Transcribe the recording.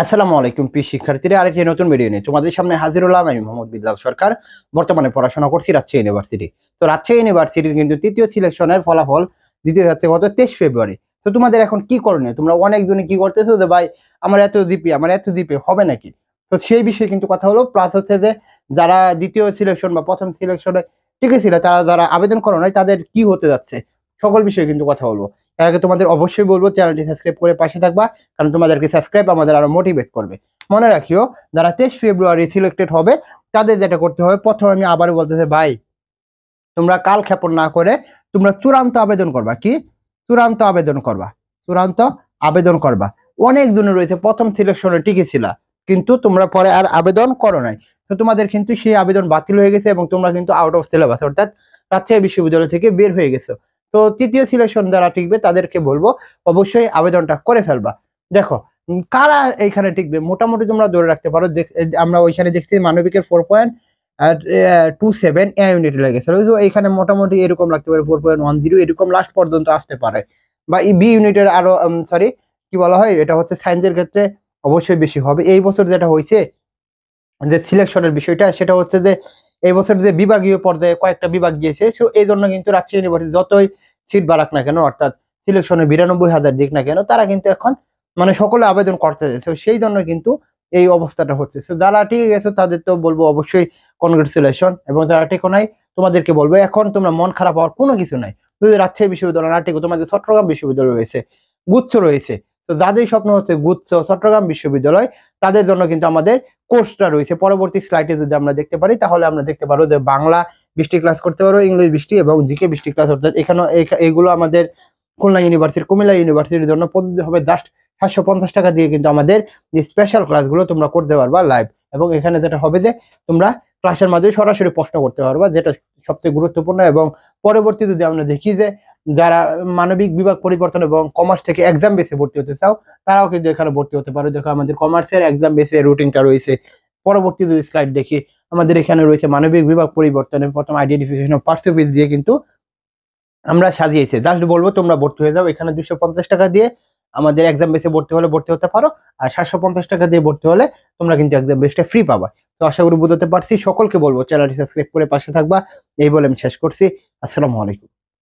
আসসালামু আলাইকুম প্রিয় শিক্ষার্থীরা, আরেকটি নতুন ভিডিও নিয়ে তোমাদের সামনে হাজির হলাম। আমি মোহাম্মদ বিল্লাল সরকার। বর্তমানে পড়াশোনা করছি রাজশাহী ইউনিভার্সিটি। তো রাজশাহী ইউনিভার্সিটির কিন্তু তৃতীয় সিলেকশনের ফলাফল দিতে যাচ্ছে গত 23 ফেব্রুয়ারি। তো তোমাদের এখন কি করণীয়? তোমরা অনেকজনে কি করতেছো যে ভাই আমার এত জিপি হবে নাকি? তো সেই বিষয়ে কিন্তু কথা হলো। প্লাস হচ্ছে যে যারা দ্বিতীয় সিলেকশন বা প্রথম সিলেকশনে টিকে ছিল, তারা যারা আবেদন করো নাই তাদের কি হতে যাচ্ছে, সকল বিষয়ে কিন্তু কথা বলবো। এর আগে তোমাদের অবশ্যই বলবো চ্যানেলটি সাবস্ক্রাইব করে পাশে থাকবা, কারণ তোমাদেরকে সাবস্ক্রাইব আমাদের আরো মোটিভেট করবে। মনে রাখিও, যারা 23 ফেব্রুয়ারি সিলেক্টেড হবে তাদের যেটা করতে হবে, প্রথমে আমি আবারও বলতেছি ভাই, তোমরা কাল ক্ষেপণ না করে তোমরা চূড়ান্ত আবেদন করবা। কি চূড়ান্ত আবেদন করবা? চূড়ান্ত আবেদন করবা। অনেক দিন রয়েছে প্রথম সিলেকশনে টিকেছিল, কিন্তু তোমরা পরে আর আবেদন করো নাই। তো তোমাদের কিন্তু সেই আবেদন বাতিল হয়ে গেছে এবং তোমরা কিন্তু আউট অফ সিলেবাস, অর্থাৎ রাজশাহী বিশ্ববিদ্যালয় থেকে বের হয়ে গেছো। তো তৃতীয় সিলেকশন যারা টিকবে তাদেরকে বলবো অবশ্যই আবেদনটা করে ফেলবা। দেখো, কারা এইখানে টিকবে মোটামুটি তোমরা ধরে রাখতে পারো। আমরা ওইখানে দেখছি মানবিকের 4.27 এ ইউনিট লেগেছিল। এখানে মোটামুটি এরকম লাগতে পারে 4.10 এরকম লাস্ট পর্যন্ত আসতে পারে। বা বি ইউনিটের আরো সরি, কি বলা হয়, এটা হচ্ছে সায়েন্সের ক্ষেত্রে অবশ্যই বেশি হবে। এই বছর যেটা হয়েছে যে সিলেকশনের বিষয়টা, সেটা হচ্ছে যে এই বছর যে বিভাগীয় পর্যায়ে কয়েকটা বিভাগ গিয়েছে, সো এই জন্য কিন্তু রাজশাহী ইউনিভার্সিটি যতই সিট বাড়াক না কেন, অর্থাৎ সিলেকশনে 92,000 দিক না কেন, তারা কিন্তু এখন মানে সকলে আবেদন করতে যাচ্ছে। সেই জন্য কিন্তু এই অবস্থাটা হচ্ছে। তো যারা ঠিক গেছে তাদের তো বলবো অবশ্যই কনগ্রেচুলেশন, এবং যারা ঠিক নাই তোমাদেরকে বলবো এখন তোমরা মন খারাপ হওয়ার কোনো কিছু নাই। যদি রাজশাহী বিশ্ববিদ্যালয় না ঠিক, তোমাদের চট্টগ্রাম বিশ্ববিদ্যালয় রয়েছে, গুচ্ছ রয়েছে। তো যাদের স্বপ্ন হচ্ছে গুচ্ছ চট্টগ্রাম বিশ্ববিদ্যালয়, তাদের জন্য কিন্তু আমাদের কোর্সটা রয়েছে। পরবর্তী স্লাইডে যদি আমরা দেখতে পারি, তাহলে আমরা দেখতে পারবো যে বাংলা 20টি ক্লাস করতে পারো, ইংলিশ 20টি এবং জিকে 20টি ক্লাস। অর্থাৎ এখানে এগুলো আমাদের খুলনা ইউনিভার্সিটি, কুমিল্লা ইউনিভার্সিটির জন্য পদ্ধতি হবে জাস্ট 750 টাকা দিয়ে কিন্তু আমাদের যে স্পেশাল ক্লাসগুলো তোমরা করতে পারবা লাইভ। এবং এখানে যেটা হবে যে তোমরা ক্লাসের মাধ্যমে সরাসরি প্রশ্ন করতে পারবা, যেটা সবচেয়ে গুরুত্বপূর্ণ। এবং পরবর্তী যদি আমরা দেখি যে যারা মানবিক বিভাগ পরিবর্তন এবং কমার্স থেকে এক্সাম বেসে ভর্তি হতে চাও, তারাও কিন্তু এখানে ভর্তি হতে পারো। দেখো, আমাদের কমার্সের এক্সাম বেসে রুটিনটা রয়েছে। পরবর্তী যদি স্লাইড দেখি, আমাদের এখানে রয়েছে মানবিক বিভাগ পরিবর্তনে প্রথম আইডেন্টিফিকেশন অফ পার্সেন্টেজ দিয়ে কিন্তু আমরা সাজিয়েছি। জাস্ট বলবো তোমরা ভর্তি হয়ে যাও। এখানে 250 টাকা দিয়ে আমাদের এক্সাম বেসে ভর্তি হলে ভর্তি হতে পারো, আর 750 টাকা দিয়ে ভর্তি হলে তোমরা কিন্তু এক্সাম বেসটা ফ্রি পাবা। তো আশা করি বুঝতে পারছি। সকলকে বলবো চ্যানেলটি সাবস্ক্রাইব করে পাশে থাকবা। এই বলে আমি শেষ করছি। আসসালামু আলাইকুম।